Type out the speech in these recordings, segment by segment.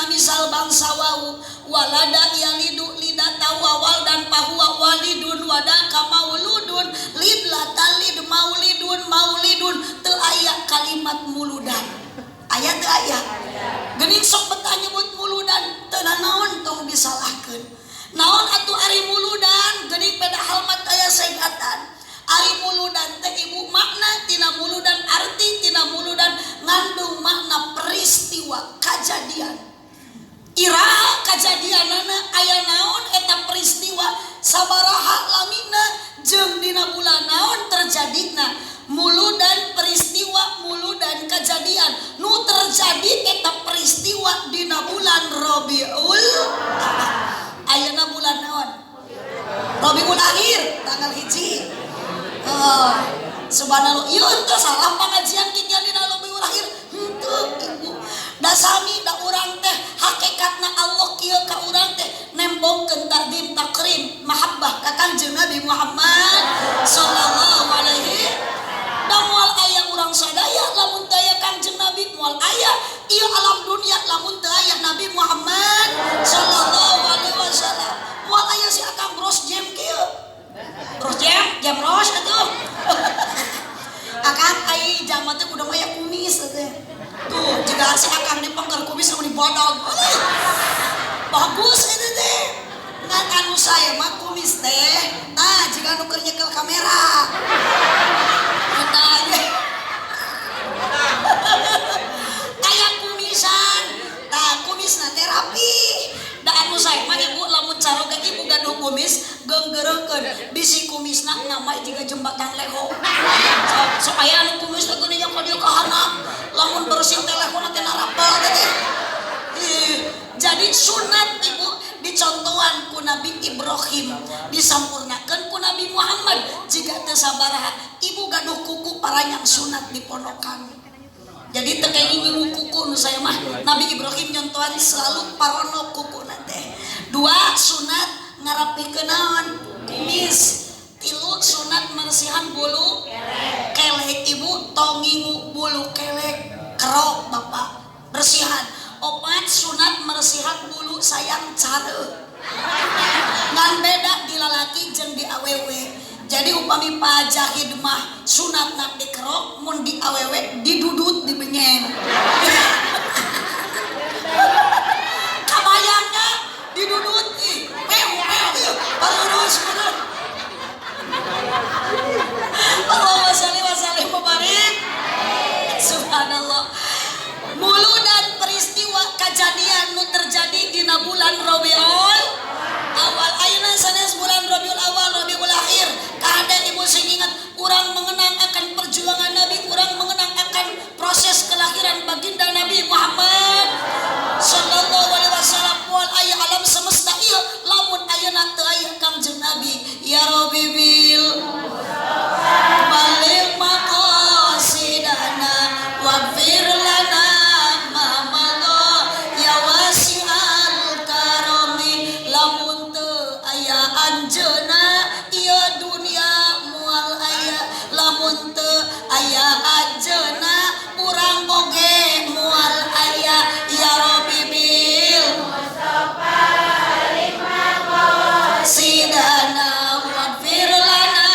dina misal bangsa wau walada yalidu lidata wawal dan pahuwa walidun wadaka mauludun lidlata lid maulidun teu aya kalimat muludan aya teu aya geuning sok betah nyebut muludan teu naon tong disalahkeun naon atuh ari muludan geuning padahal mah aya segatan ari muludan teh ibu makna tina muludan arti tina muludan ngandung makna peristiwa kejadian iraha kejadianana aya naon eta peristiwa sabaraha lamina jeung dina bulan naon terjadina muludan peristiwa muludan kejadian nu terjadi eta peristiwa dina bulan Rabiul ayeuna bulan naon Rabiul Akhir tanggal 1 subhanallah ieu teh salah pangajian kitu dina Rabiul Akhir henteu ibu da sami da urang teh hakikatna Allah kieu ka urang teh nembongkeun takdim takrim mahabbah ka Kanjeng Nabi Muhammad sallallahu alaihi da moal aya urang sadaya lamun teu aya Kanjeng Nabi moal aya ieu alam dunia lamun teu aya Nabi Muhammad sallallahu alaihi wasallam moal aya si Akang Bros Jam kieu Bros Jam Ros atuh Akang ai jamat teh kudu aya kumis teh tuh jika si Akang dipengker kumis sama dibodog bagus itu teh ngan anu saya mah kumis teh nah jika anu keur nyekel kamera nah aya kumisan nah kumisna teh rapi da anu saya mah ibu lamun caroga ibu gaduh kumis geunggeureunkeun bisi kumisna nama jiga jembatan leho supaya anu kumis teh geuning ka dieu ka handap lamun bersih telepon teh narapal teh jadi sunat ibu dicontohan ku Nabi Ibrahim disampurnakeun ku Nabi Muhammad jika teu sabaraha ibu gaduh kuku paranyang sunat di pondokan jadi teu kaya ngingu kuku nu saya mah Nabi Ibrahim nyontohan selalu parono kuku teh dua sunat ngarapikeun naon kumis tilu sunat mersihan bulu kelek ibu tong ngingu bulu kelek kerok bapak bersihan opat sunat mersihan bulu sayang careu ngan beda di lalaki jeung di awewe jadi upami pajahid mah sunatna dikerok mun di awewe didudut dibenyeng kabayangna didudut parurus bener Allahumma shalli wa sallim wa barik subhanallah muludan peristiwa kejadian nu terjadi dina bulan Rabiul Awal ayeuna sanes bulan Rabiul Awal Rabiul Akhir kahadean ibu sing ingat urang mengenang akan perjuangan Nabi urang mengenang akan proses kelahiran baginda Nabi Muhammad sallallahu alaihi wasallam wal aya alam semesta ieu lamun ayeuna teu aya Kangjeng Nabi ya Rabbi bil balik maqasidana waghfir lana ma madha ya wasi'al karami lamun teu aya anjeunna ieu dunia moal aya lamun teu aya anjeunna urang oge moal aya ya Rabbi bil sidana waghfir lana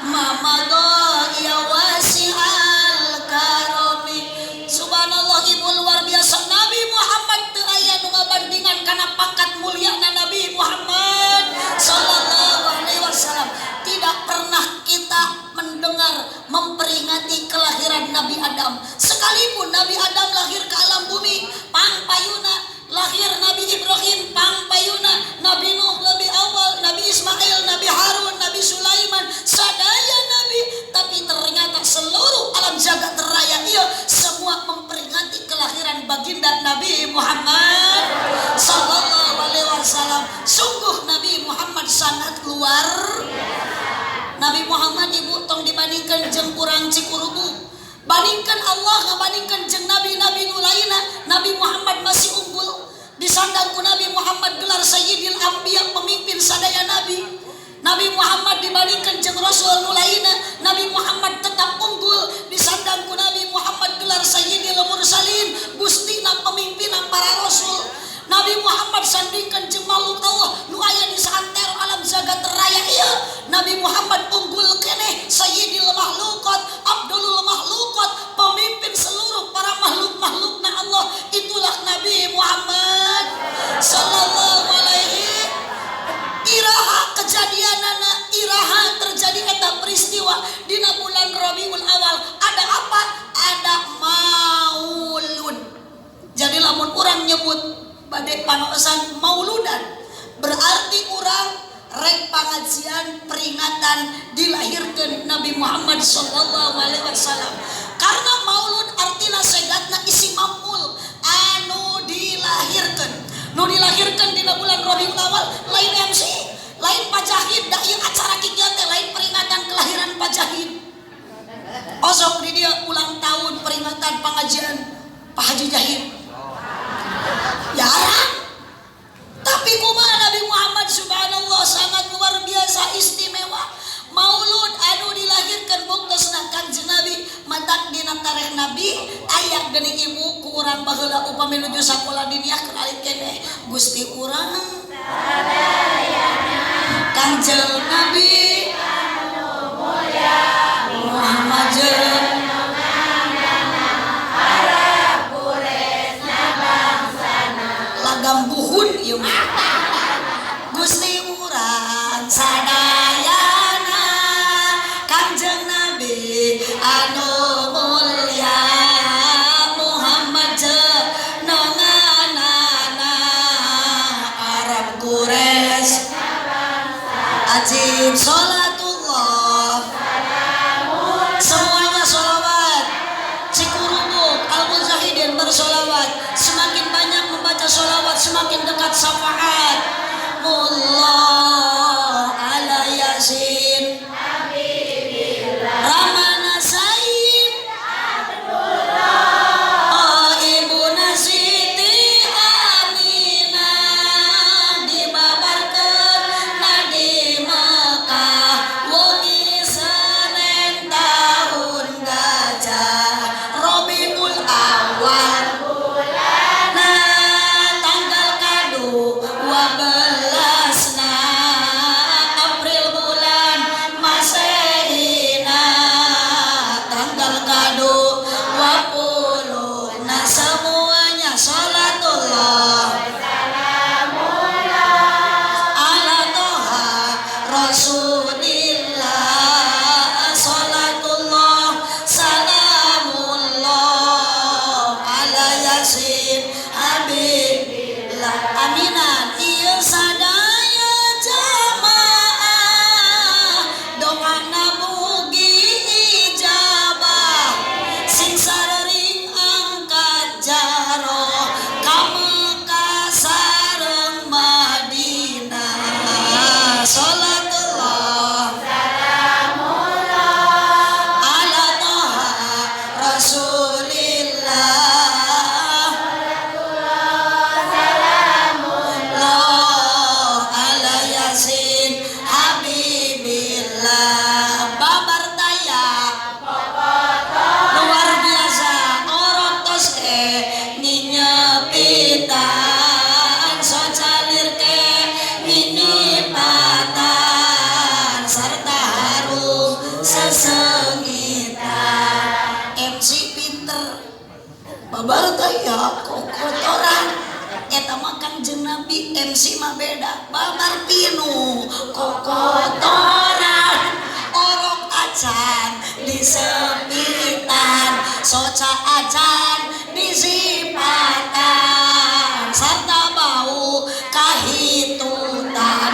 ma madha ya wasi'al karami subhanallah ibu luar biasa Nabi Muhammad teu aya nu ngabandingan kana pangkat mulyana Nabi Muhammad sallallahu alaihi wasallam tidak pernah kita mendengar memperingati kelahiran Nabi Adam sekalipun Nabi Adam lahir ke alam bumi pangpayuna lahir Nabi Ibrahim pangpayuna Nabi Nuh lebih awal Nabi Ismail Nabi Harun Nabi Sulaiman sadaya Nabi tapi ternyata seluruh alam jagat raya ieu semua memperingati kelahiran baginda Nabi Muhammad sallallahu alaihi wasallam sungguh Nabi Muhammad sangat luar Nabi Muhammad ibu tong dibandingkan jeung urang Cikurubu bandingkan Allah ngabandingkan jeung nabi-nabi nu lainna Nabi Muhammad masih unggul disandang ku Nabi Muhammad gelar Sayyidil Anbiya pemimpin sadaya nabi Nabi Muhammad dibandingkan jeung Rasul nu lainna Nabi Muhammad tetap unggul disandang ku Nabi Muhammad gelar Sayyidil Mursalin gustina pemimpinan para rasul Nabi Muhammad sandingkan jeung makhluk Allah nu aya di santero alam jagat raya ieu. Nabi Muhammad unggul keneh sayyidil makhluqat, abdulul makhluqat, pemimpin seluruh para makhluk-makhlukna Allah. Itulah Nabi Muhammad sallallahu alaihi. Iraha kejadianana, iraha terjadi eta peristiwa dina bulan Rabiul Awal. Ada apa? Ada maulud. Jadi lamun urang nyebut bade panosan mauludan, berarti urang rek pangajian peringatan dilahirkan Nabi Muhammad sallallahu alaihi wasallam. Karena maulud artina segatna isi maf'ul anu dilahirkan. Nu dilahirkan dina bulan Rabiul Awal lain MC, lain pajahid, da ieu acara kieu teh lain peringatan kelahiran pajahid. Osok di dia ulang tahun peringatan pengajian Pak Haji Jahid. Jarang. Tapi kumaha Nabi Muhammad subhanallah sangat luar biasa istimewa. Maulud anu dilahirkan bungkusna Kanjeng Nabi matak dina tarikh Nabi aya geuning ibu ku urang baheula upami nuju sakola diniyah kenali keneh Gusti urang Kanjeng Nabi anu mulya Muhammad jeung harap puresna bangsana lagam buhun ieu mah Gusti urang sadayana Kanjeng Nabi anu mulya Muhammad jenenganana Arab Quraisy ajib sholatullah semuanya sholawat Cikurubuk Al-Mujahidin bersolawat semakin banyak membaca sholawat semakin dekat syafaat mullah ala yasin Ramana Said oh Ibuna Siti Aminah dibabarkeun di Mekah wengi Senin tahun gajah Rabiul Awal bulanna tanggal kadu 12 April bulan Masehina tanggal kadu 20 semuanya sholatullah ala toha Rasulillah sholatullah salamullah ala yasin habibillah aminan ieu sadaya jamaah doana mugi ijabah sing sareng angkat jaroh ka Mekah sareng Madinah sholatullah ala toha Rasulillah ala yasin habibillah babar daya luar biasa orang tos nginyepitan socalir nginipatan serta harum sesengitan MC pinter babar daya kokotoran eta mah Kanjeng Nabi MC mah beda babar pinu kokotoran orok acan disepitan soca acan disipatan sarta bau kahitutan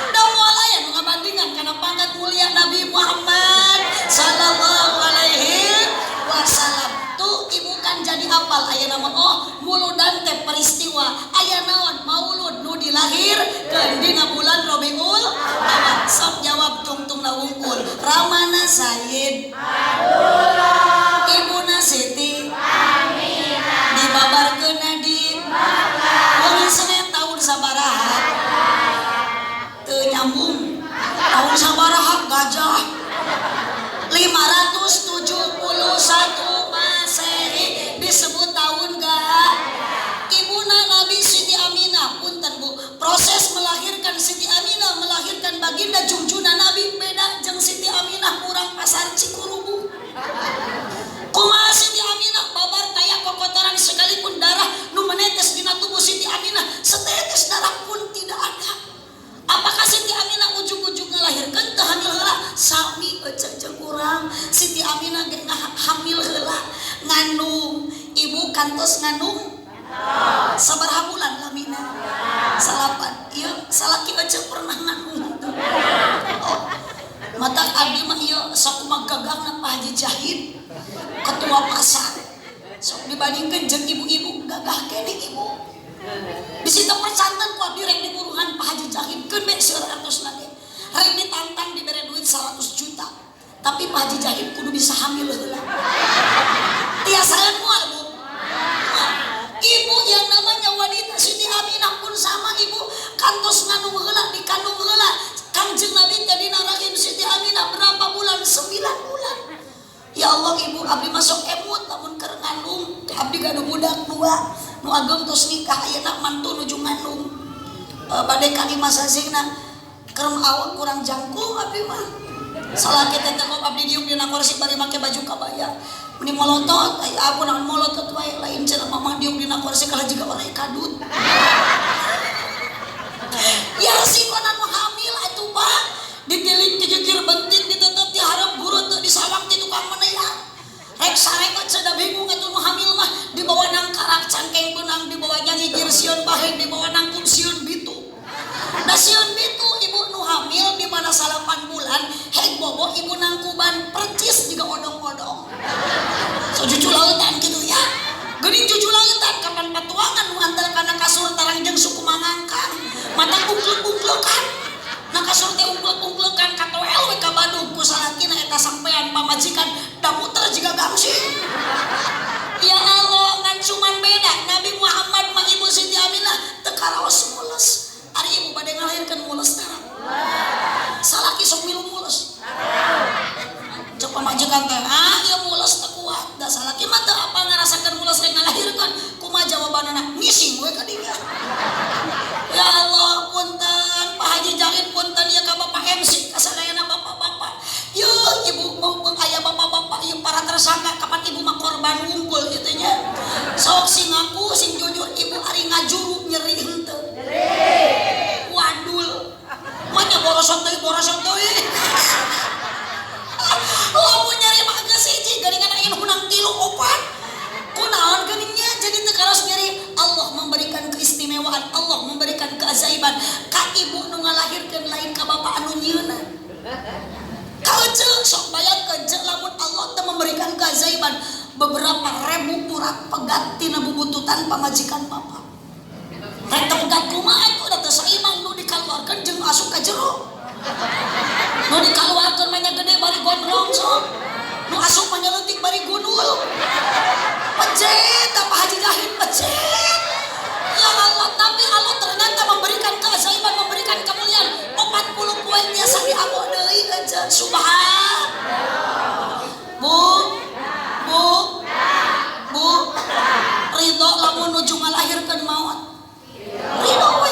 da moal aya nu ngabandingan kana pangkat mulia Nabi Muhammad sallallahu alaihi wasallam tuh ibu kan jadi apal aya nama oh muludan teh peristiwa aya naon maulud nu dilahirkeun dina bulan Rabiul Awal sok jawab tungtungna wungkul Ramana Said Ibuna Siti Aminah dibabarkeun di wengi Senin tahun sabaraha teu nyambung tahun sabaraha gajah 571 Masehi disebut tahun kantos ngandung sabaraha bulan lamina 8 ieu salaki aja pernah ngandung oh mata abdi mah ieu sakumaha gagahna Pak Haji Jahid ketua pasar sok dibandingkeun jeung ibu-ibu gagah kene ibu bisita percanten ku abdi rek diburuhan Pak Haji Jahid keun be seueur artosna ge rek ditantang dibere duit 100 juta tapi Pak Haji Jahid kudu bisa hamil heula tiasa moal bu ibu yang namanya wanita Siti Aminah pun sama ibu kantos ngandung heula dikandung heula Kangjeng Nabi tadi rahim Siti Aminah berapa bulan 9 bulan ya Allah ibu abdi masuk emut lamun keur ngandung abdi gaduh budak 2 nu ageng tos nikah ayeuna mantu nuju ngandung bade ka imah sasingna keur awak kurang jangkung abdi mah salaki teh tengok abdi diuk dina kursi bari make baju kabaya meni molotot ai aku naon molotot wae lain cenah mamah diuk dina kursi kala jiga warai kadut ya resikonan mah hamil atuh Pak ditilik dijekir bentik ditetep diharap guru teu disawang ti tukang meneyang rek saregot sada bingung atuh mah hamil mah dibawa nang karak cangkeng kunang dibawa nyanyi sieun bahe dibawa nang sieun bitu da sieun bitu ibu nu hamil di mana 8 bulan hek bobo ibu nang kuban percis juga odong-odong so cucu lautan gitu ya geuning cucu lautan kapan patuangan nu antel kana kasur tarang jeung suku mangangkang mata ungklek-ungklekan na kasur teh ungklek-ungklekan katoel we ka Bandung ku salakina eta sampean pamajikan da puter jiga gamsing ya Allah ngan cuman beda Nabi Muhammad mah ibu Siti Aminah teu karaos mules ari ibu bade ngalahirkeun mules tara salaki sok milu mules cek pamajikan teh ieu mules teu kuat da salaki mah teu apa ngarasakeun mules rek ngalahirkeun kumaha jawabanana ngising we ka dieu ya Allah punten Pak Haji Jahid punten ya ka Bapak MC kasadayana bapak-bapak yo ibu mumpung aya bapak-bapak ieu para tersangka kapan ibu mah korban wungkul kitu nya sok sing ngaku sing jujur ibu ari ngajuru nyeri henteu wadul manya borosot deui lamun nyeri mah geus hiji geuningan ingin hunang 3 4 kunaon geuningnya jadi teu karos nyeri Allah memberikan keistimewaan Allah memberikan keajaiban ka ibu nu ngalahirkeun lain ka bapak anu nyieunna ka ece sok bayangkeun ceuk lamun Allah teu memberikan keajaiban beberapa ribu urat pegat tina bubututan pamajikan bapak rek teu pegat kumaha atuh da teu saimbang nu dikaluarkeun jeung asup ka jero nu dikaluarkeun mah nya gede bari gondrong sok nu asup mah nyeleutik bari gundul pecet Pak Haji Jahid pecet ya Allah tapi Allah ternyata memberikan keajaiban memberikan kemuliaan 40 poin tiasa diago deui aja subhan bu ridho lamun nuju ngalahirkeun maot ridho we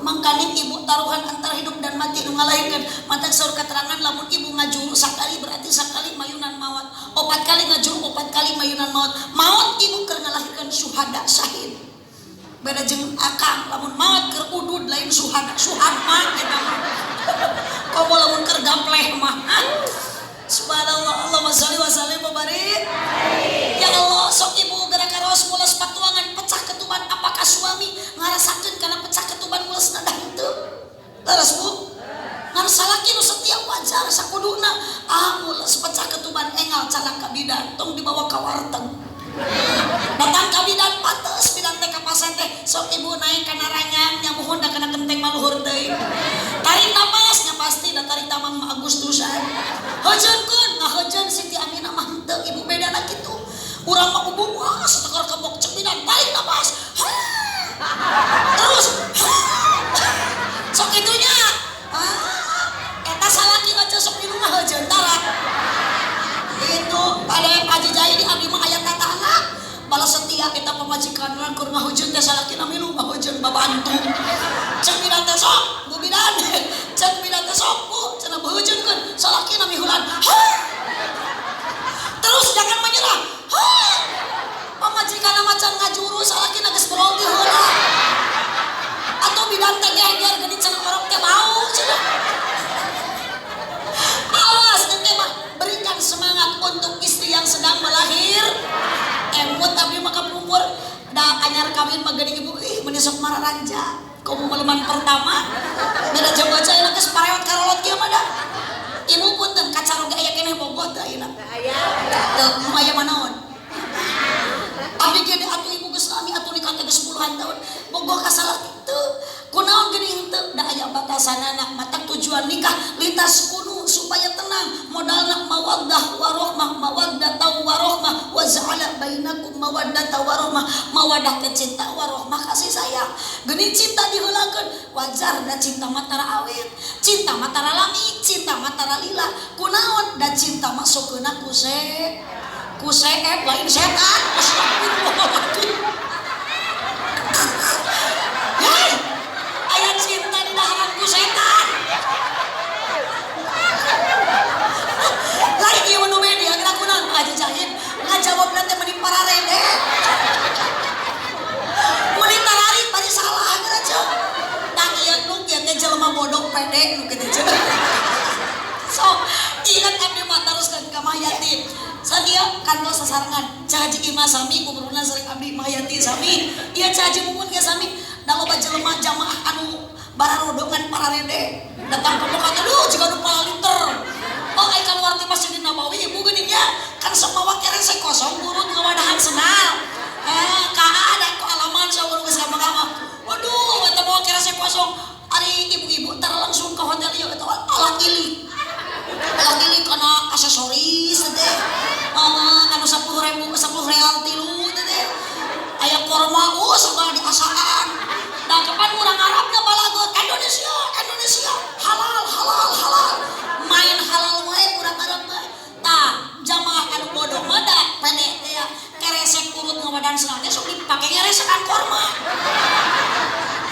mangkaning ibu taruhan antara hidup dan mati nu ngalahirkeun mata saur keterangan lamun ibu ngajuru sakali berarti sakali mayunan maut 4 kali ngajuru 4 kali mayunan maut ibu keur ngalahirkeun syuhada syahid beda jeung akang lamun maut keur udud lain syuhada mah eta mah komo lamun keur gapleh mah subhanallah Allahumma shalli wa sallim wa barik ya Allah sok ibu gerak karos mules patuangan pecah ketuban apakah suami ngarasakeun kana pecah ketuban mules nada henteu leres bu ngan salaki nu setia wajar sakuduna mules pecah ketuban engal calak ka bidan tong dibawa ka warteg datang ka bidan pates bidan teh ka pasien teh sok ibu naik kana ranyang nya muhun da kana genteng maluhur deui tarik napas nya pasti da tarik tamang mah Agustusan heujeunkeun ngaheujeun Siti Aminah mah henteu ibu bedana kitu urang mah ubung wah satekor kebok cek bidan tarik napas terus sok itunya eta salaki aja sok milu ngaheujeun tara itu pada Pak Haji Jahid abdi mah aya tatangga balas setia kita pemajikan keur ngaheujeun teh salakina milu ngaheujeun babantu cek bidan teh sok bu bidan cek bidan teh sok bu cenah baheujeunkeun salakina mihulan terus jangan menyerah pamajikan macan ngajuru salakina geus grogi heula atau bidan teh geger geuning cenah orok teh bau cenah awas nanti mah berikan semangat untuk istri yang sedang melahir emut abdi maka pelupur anyar kawin magani ibu meni sok mararanja kamu maleman pertama beda jam baca enak geus parewat karolot kieu mah da ibu punten kacaroga aya keneh bogot da ayeuna teu nu aya manaon abdi ge atuh ibu geus lami atuh nikah teh geus 10-an tahun bogoh ka salah kitu kunaon geuning teu da aya batasanana mata tujuan nikah lintas kudu supaya tenang modalna mawaddah warahmah mawaddah warahmah wa ja'ala bainakum mawaddah warahmah mawaddah teh cinta warahmah kasih sayang geuning cinta diheulakeun wajar da cinta matara awet cinta matara langit cinta matara lila kunaon da cinta masukkeuna ku lain setan astagfirullahaladzim hei aya cinta di daharan ku setan lain ieu nu media kira kunaon aja jahit ngajawabna teh meni pararede meni tarari bari salah geura ceu tang ieu nu kieu teh jelema bodoh pede nu kitu ceu sok ingat abdi mah teruskeun ka Mahyati sadia kantos sasarangan cahaji imah sami umurna sering abdi Mahyati sami ieu cahaji mumun ge sami da loba jelema jamaah anu bararodongan pararede datang ka muka teh duh jiga nu palinter oh ai keluar ti Masjid Nabawi ibu geuningnya kan sok mawa keresek kosong burut ngawadahan senal ka ada ku alaman saur geus gamang-gamang waduh eta mawa keresek kosong ari ibu-ibu tar langsung ke hotel ieu eta alat ilik kana aksesoris teh anu 10.000 10 real tilu teh aya korma segala diasaan da kapan urang Arabna balagot Indonesia halal main halal wae urang Arab mah tah jamaah anu bodoh mah da pede teh keresek urut ngamadan senal teh sok dipake ngeresekan korma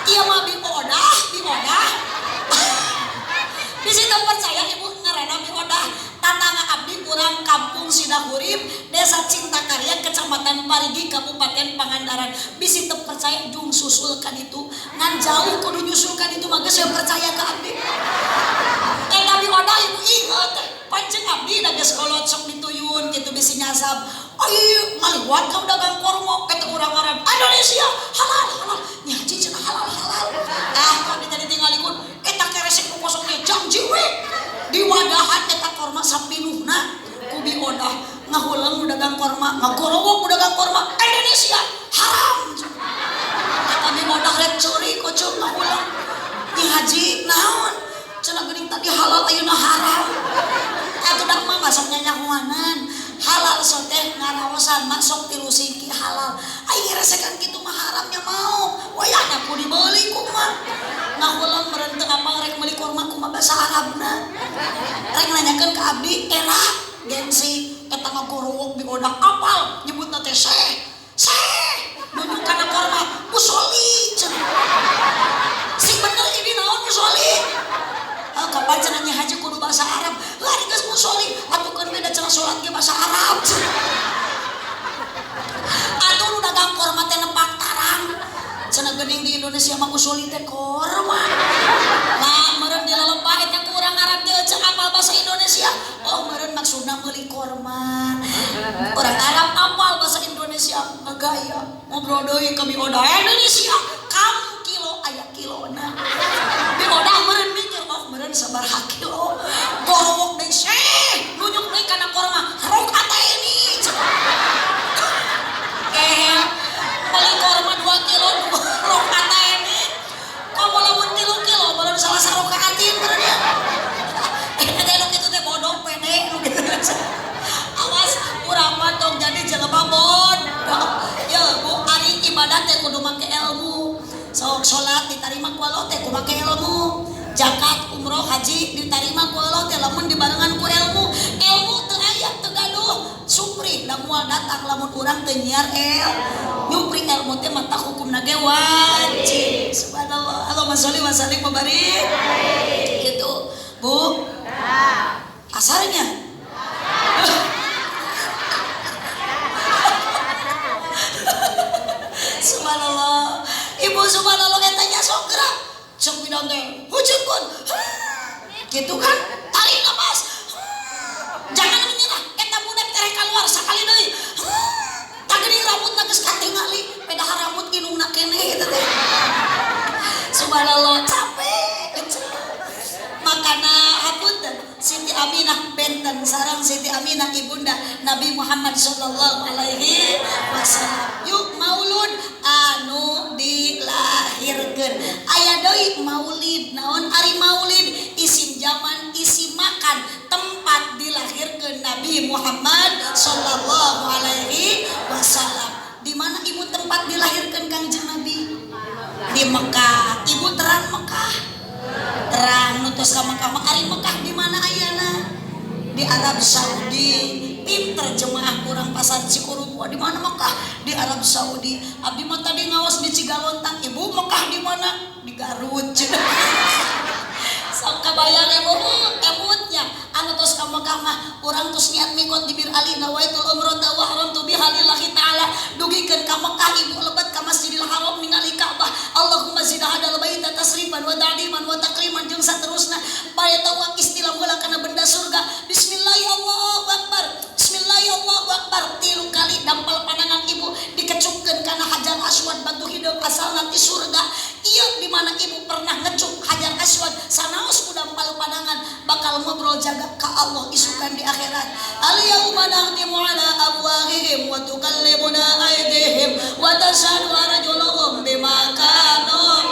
ieu mah biodah bisi teu percaya ibu ngaranna biodah tatangga abdi urang kampung Sidahurip desa Cintakarya kecamatan Parigi Kabupaten Pangandaran bisi teu percaya jung susul ka ditu ngan jauh kudu nyusul ka ditu mah geus percaya ka abdi eta biodah ibu inget pancen abdi da geus kolot sok dituyun kitu bisi nyasab ai ngaliwat ka dagang korma eta urang Arab Indonesia halal nyaji cenah halal abdi tadi tinggalikeun eta keresek nu kosong teh jang jiwe di wadahan eta korma sapinuhna ku biodah ngahuleung dagang korma ngagorowok dagang korma Indonesia haram eta biodah rek curi kocok ngahuleung di haji naon cenah geuning tadi halal ayeuna haram atuh dak mah masuk nyanyahuanan halal soteh ngaraosan masuk tilu siki halal ai resekan kitu mah haramnya mau wayahna ku dibeli kumaha ngahuleung meureun teu apal rek meuli korma kumaha basa Arabna rek nanyakeun ka abdi era gengsi eta ngagorowok biodah apal nyebutna teh seh nunjuk kana korma musolli cenah sing bener ini naon musolli kapan cenah nya haji kudu bahasa Arab lari geus musolli atukeun beda cenah salat ge bahasa Arab atuh nu dagang korma teh nempak tarang cenah geuning di Indonesia mah musolli teh korma lah meureun di lalembah eta ku urang Arab teh ceuk apal bahasa Indonesia oh meureun maksudna meuli korma urang Arab apal bahasa Indonesia ngagaya ngobrol deui ka biodah Indonesia kam kilo aya kilona biodah meureun mikir meureun sabaraha kilo gorowok deui seh nunjuk deui kana korma rok ini beli korma 2 kilo rok ini komo lamun 3 kilo baru salah sarokaatin meureun ya eta nu kitu teh bodoh pede nu kitu awas urang mah tong jadi jelema bodoh ya bu ari ibadah teh kudu make ilmu sok salat ditarima ku Allah teh kudu make ilmu zakat umroh haji diterima ku Allah teh lamun dibarengan ku ilmu teu aya teu gaduh supri da moal datang lamun urang teu nyiar nyupri ilmu teh mata hukumna ge wajib subhanallah Allahumma sholli wa sallim wa barik gitu bu asarnya subhanallah ibu subhanallah eta nya sok gerak sok bidang teh hujeun gitu kan tarik napas jangan menyerah eta budak terek keluar sakali deui tageuning rambutna geus katingali pedaha rambut subhanallah capek. Makana hapunten Siti Aminah benten sareng Siti Aminah ibunda Nabi Muhammad sallallahu alaihi wasallam. Yuk maulud anu dilahirkeun. Aya deui maulid. Naon ari maulid? Isim zaman isi makan tempat dilahirkeun Nabi Muhammad sallallahu alaihi wasallam. Di mana ibu tempat dilahirkan Kangjeng Nabi? Di Mekah. Ibu terang Mekah. Terang nutus ka Mekah. Ari Mekah di mana ayana? Di Arab Saudi. Pinter jemaah kurang pasar Cikurug. Di mana Mekah? Di Arab Saudi. Abdi mah tadi ngawas di Cigalontang. Ibu Mekah di mana? Di Garut. Sok kabayang ibu emutnya anu tos ka Mekah mah urang tos niat mikot di Bir Ali nawaitul umrata wa haramtu biha lillahi taala dugikeun ka Mekah ibu lebat ka Masjidil Haram ningali Ka'bah. Allahumma zid hadal baita tasrifan wa ta'diman wa takriman jeung saterusna bari tawak istilah heula kana benda surga. Bismillahirrahmanirrahim. Bismillahirrahmanirrahim. Tilu kali dampal pandangan ibu dikecupkeun kana Hajar Aswad batu hidup asal nanti surga. Iya di mana ibu pernah ngecup Hajar Aswad sanaos ku dampal pandangan bakal ngobrol jaga ka Allah isukan di akhirat. Al yauma nahtimu ala afwahihim wa tukallimuna aydihim wa tashhadu arjuluhum bima kanu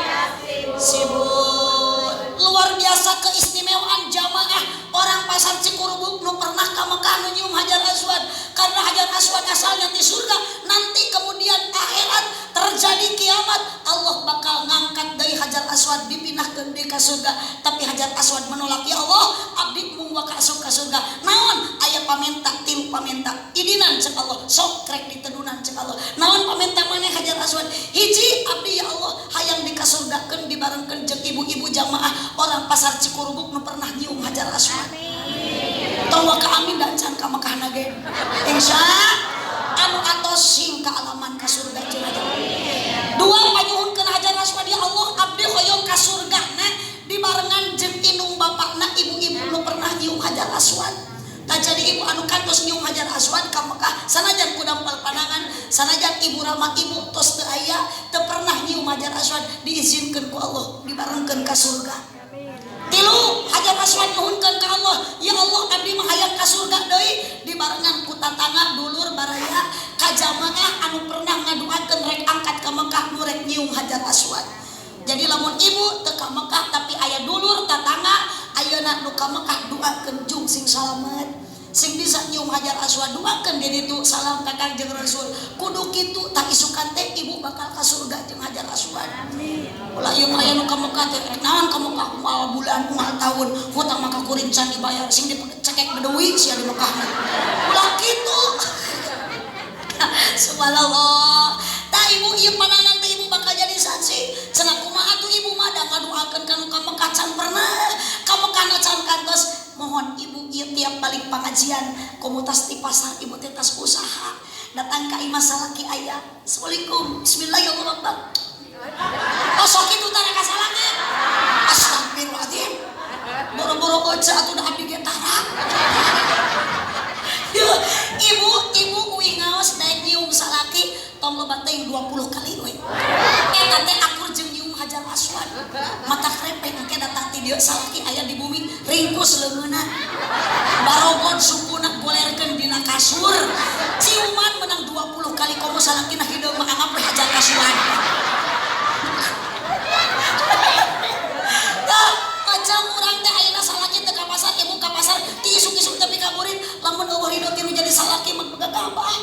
yaksibun. Luar biasa keistimewaan jamaah orang pasar Cikurubuk nu pernah ka Mekah nu nyium Hajar Aswad. Karena Hajar Aswad asalnya di surga, nanti kemudian akhirat terjadi kiamat, Allah bakal ngangkat dari Hajar Aswad dipindahkeun di ka surga. Tapi Hajar Aswad menolak, ya Allah abdi mung waka asup ka surga. Naon aya pamenta tilu pamenta idinan cek Allah sok krek ditedunan cek Allah. Naon pamenta maneh Hajar Aswad? Hiji abdi ya Allah hayang di ka surgakeun dibarengkeun jeung ibu-ibu jamaah orang pasar Cikurubuk nu pernah nyium Hajar Aswad. Tawa ka amin dan can ka Mekah nage. Insya anu atos sing ka alaman ka surga cenah. Dua panyuhunkeun Hajar Aswad ya Allah abdi hoyong ka surgana dibarengan jeung indung bapakna ibu-ibu nu pernah nyium Hajar Aswad. Tak jadi ibu anu kantos nyium Hajar Aswad ka Mekah sanajan ku dampal pandangan sanajan ibu ramah ibu tos teu aya teu pernah nyium Hajar Aswad diizinkeun ku Allah dibarengkeun ka surga. Tilu Hajar Aswad nuhunkeun ka Allah, ya Allah abdi mah hayang ka surga deui dibarengan ku tatangga dulur baraya ka jamaah anu pernah ngaduakeun rek angkat ka Mekah nu rek nyium Hajar Aswad. Jadi lamun ibu teu ka Mekah tapi aya dulur tatangga ayeuna nu ka Mekah duakeun jung sing salamet sing bisa nyium Hajar Aswad duakeun di ditu salam ka Kangjeng Rasul. Kudu kitu tak isukan teh ibu bakal ka surga jeung Hajar Aswad. Amin. Ulah ieu aya nu ka Mekah teh naon ka Mekah moal bulan moal taun hutang maka kurincan dibayar sing dicekek bedeui sia di Mekah. Ulah kitu. Subhanallah. Tah ibu ieu panangan teh ibu bakal jadi saksi. Cenah kumaha atuh ibu mah da ngaduakeun kana ka Mekah can pernah. Ka Mekah can kantos mohon ibu ieu tiap balik pengajian komunitas di pasar ibu teh tas usaha datang ka imah salaki aya. Assalamualaikum. Bismillahirrahmanirrahim. Oh sok itu tara ka salaki. Astagfirullahaladzim. Boro-boro oja atuh da abdi ge tara. Ibu uing ngaos daek nyium salaki tong loba teh 20 kali we. Eta teh akur jeung nyium Hajar Aswad. Mata krepeng engke datang ti dieu salaki aya di bumi ringkus leungeunna. Barogod supuna golerkeun dina kasur. Ciuman menang 20 kali komo salakina hideung mah anggap we Hajar Aswad. Tah, ajang urang teh ayeuna salaki teu ka pasar, ibu ka pasar ti isuk-isuk tapi kaburin lamun eueuh ridho tilu jadi salaki mah begagabah.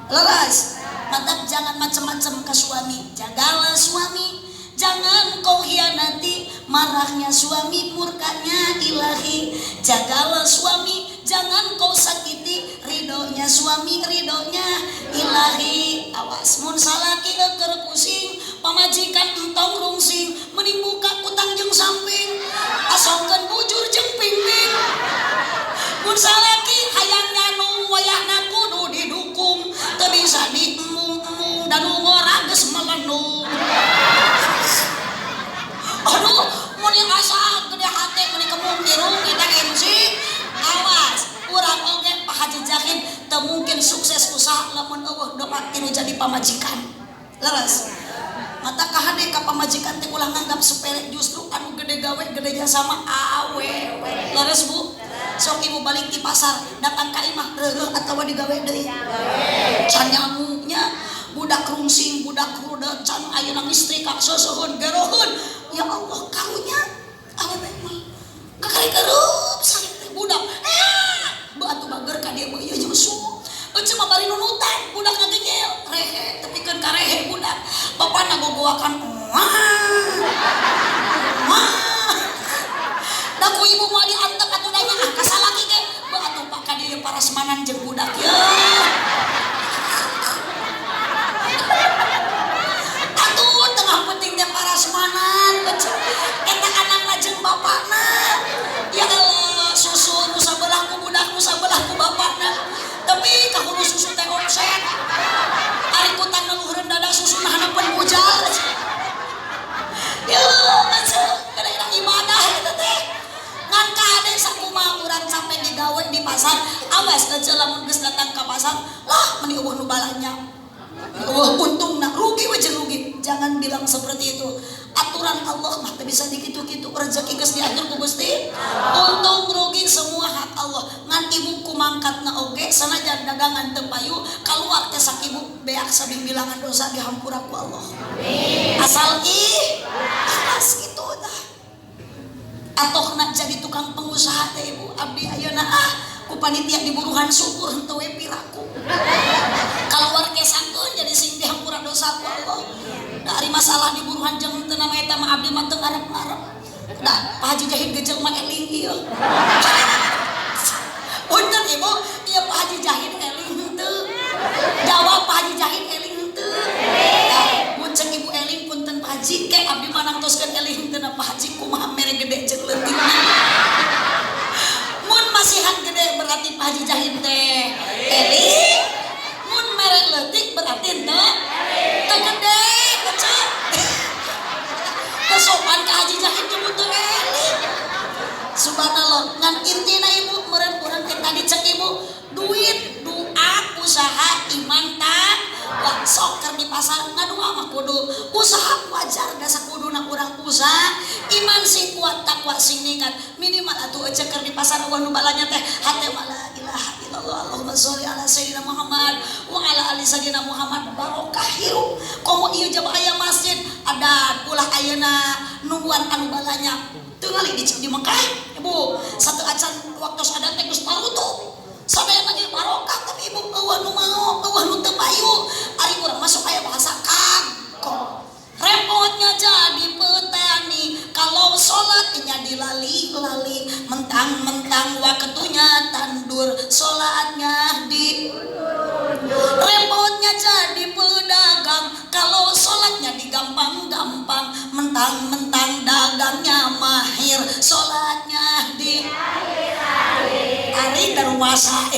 Leras. Mantap jangan macam-macam ke suami. Jagalah suami. Jangan kau hianati marahnya suami murkanya ilahi. Jagalah suami. Jangan kau sakiti ridhonya suami ridhonya ilahi. Awas mun salaki keur pusing pamajikan entong rungsing mending buka kutang jeung samping asongkeun bujur jeung pingping. Mun salaki hayang nyanung wayahna kudu didukung teu bisa diemung-emung dan ngora geus melenung. Aduh mun asa gede hate mun kemung irung kita MC. Awas urang oge pahajejakeun teu mungkin sukses usaha lamun eueuh doa tilu jadi pamajikan. Leres. mata kahade ka pamajikan teh ulah nganggap sepele, justru anu gede gawe gedenya sama awewe. Leres Bu? Sok ibu balik di pasar datang ka imah reureuh atawa digawe deui. Can nyamunya budak rungsing budak rudet can ayeuna istri ka seuseun geroheun. Ya Allah karunya awewe mah kakareup sakit teh budak. Batu bager ka dieu ieu justru. Ece mah bari nunutan budak ngagengel rehe tepikeun ka rehe budak. Bapana gogoakan da ku ibu mau diantep atuh danya ka salaki ge atuh pak ka dieu parasmanan jeung budak ye. Atuh tengah penting teh parasmanan eta anak lajeng bapakna. Ya Allah susu nu sabelah ku budak nu sabelah ku bapakna. Tapi kahulu susu teh omset. Ari kutang leluhureun dada susu nah handeupeun bujal. Ya aja kada irang ibadah eta teh. Ngan kade sakumaha urang sampai digawe di pasar. Awas aja lamun geus datang ka pasar, lah meni eueuh nu balanya. Eueuh untungna rugi we jeung rugi. Jangan bilang seperti itu. Aturan Allah mah teu bisa dikitu-kitu, rezeki geus diatur ku Gusti. Untung rugi semua hak Allah. Ngan ibu kumangkatna oge sanajan dagangan teu payu, kaluar teh sakibu beak sabimbilangan dosa dihampura ku Allah. Amin. Asal ikhlas kitu tah. Atohna jadi tukang pengusaha teh ibu abdi ayeuna ku panitia di buruhan syukur henteu we piraku. Kaluar ke sangkeun jadi sing dihampura dosa ku Allah. Dari masalah di buruhan jeung teu nama eta mah abdi mah teu ngarep-ngarep. Da Pak Haji Jahid gejel mah eling ieu. Punten ibu, ieu Pak Haji Jahid eling henteu. Jawab Pak Haji Jahid eling henteu. Mun ceuk ibu eling punten Pak Haji ke abdi mah nangtoskeun eling henteu na Pak Haji kumaha mere gede jeung leutikna. Mun masihan gede berarti Pak Haji Jahid teh eling. Mun mere leutik berarti teu gede. Kesopan ke Haji Jahid nyebut teu eling. Subhanallah, ngan intina ibu meureun urang teh tadi cek ibu, duit, doa, usaha, iman takwa. Sok keur di pasar ngadua mah kudu usaha wajar da sakuduna urang usaha, iman sing kuat, takwa sing ningkat. Minimal atuh ece keur di pasar eueuh nu balanya teh hate la ilaha illallah. Allahumma sholli ala sayyidina Muhammad wa ala ali sayyidina Muhammad. Barokah hirup. Komo ieu jaba aya masjid, ada ulah ayeuna nungguan anu balanya. Teu ngali di Mekah. Ibu, satu acan waktu sadar teh geus parutuh. Sadaya lagi barokah tapi ibu eueuh nu mau, eueuh nu teu payu. Ari urang masuk aya bahasa kangkong. Repotnya jadi petani kalau sholat jadi lali-lali, mentang-mentang waktunya tandur sholatnya di. Repotnya jadi pedagang kalau sholatnya digampang-gampang, mentang-mentang dagangnya mahir, sholatnya di hari darwasa.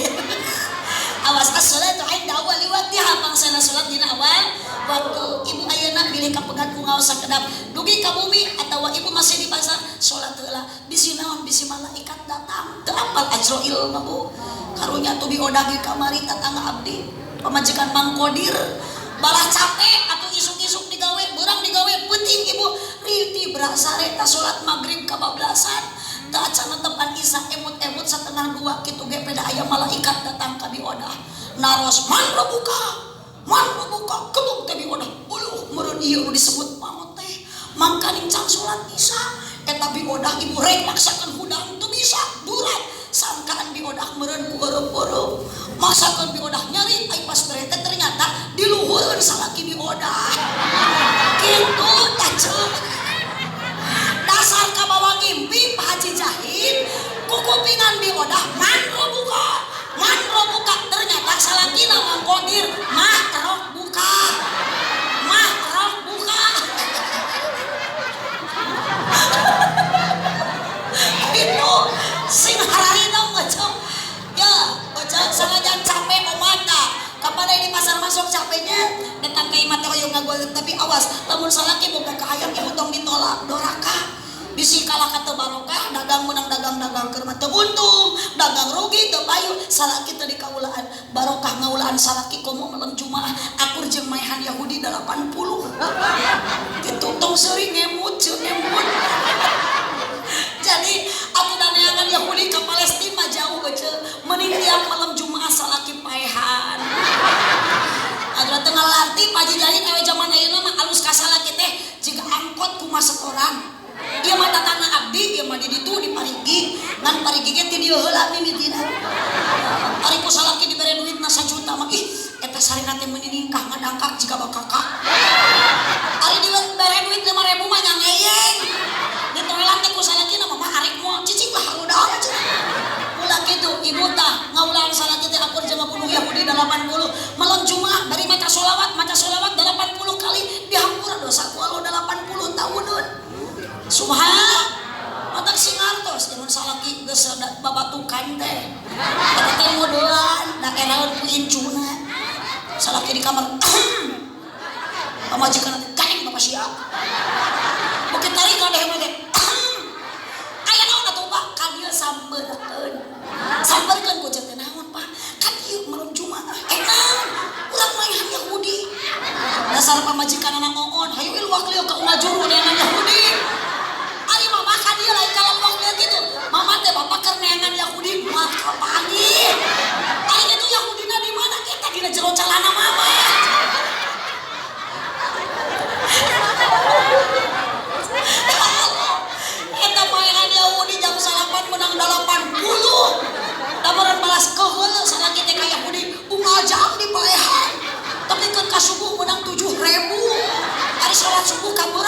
Awas as-sholatu 'inda awwali waqtiha, pangsana salat dina awal waktu. Ibu ayeuna bilih kapegat ku ngaos sakedap dugi ka bumi atawa ibu masih di pasar salat heula bisi naon bisi malaikat datang teu apal Ajrail mah Bu. Karunya tuh biodah ge kamari tatangga abdi pamajikan Mang Kodir balah capek atuh isuk-isuk digawe beurang digawe penting ibu riti berasa rek ta salat magrib kabablasan. Da acan tepan isya emut-emut setengah dua kitu ge peda aya malaikat datang ka biodah naros man buka keluk teh biodah uluh meureun ieu nu disebut maot teh mangka nincang salat isya eta biodah ibu rek maksakeun hudang teu bisa durat sangkaan biodah meureun ku eueup-eueup maksakeun biodah nyari ai pas bere teh ternyata diluhureun salaki biodah kitu tah ceuk. Dasar kabawa ngimpi Pak Haji Jahid kukupingan biodah man buka ternyata salakina Mang Kodir mah rok buka itu sing hararina ngecok ya ojek sangajan capek pemata kapan di pasar masuk capeknya datang ke imah teh hoyong ngagolek tapi awas lamun salaki boga kahayang ibu tong ditolak doraka bisi kalah kata barokah dagang menang dagang keur mah teu untung dagang rugi teu payu salaki teu dikaulaan barokah ngaulaan salaki komo malam Jumaah akur jeung maehan Yahudi 80 Subhan. Matak singartos jangan salaki geus babatukan teh. Eta teh modelan da eraeun ku incuna. Salaki di kamar. Pamajikan teh kaing Bapak siap. Bukit tarik ka deh teh. Aya naon atuh Pak? Ka dieu sambeurkeun. Sambeurkeun ku cek teh naon Pak? Ka dieu malam Jumaah. Naon? Urang mah Yahudi. Dasar pamajikan anak ngoon, hayu ilwak lieu ka umajuru anak Yahudi. Ari mama ka dieu lain kalau luak lieu gitu. Mama teh bapak keur neangan Yahudi mah kapani. Ari itu Yahudina di mana? Kita dina jero calana mama. Eta mainan Yahudi jam 8 menang 80. Dameran balas keheul salaki teh ka Yahudi unggal jam di paehan. Tapi kan ka subuh menang 7.000. Ari salat subuh kabur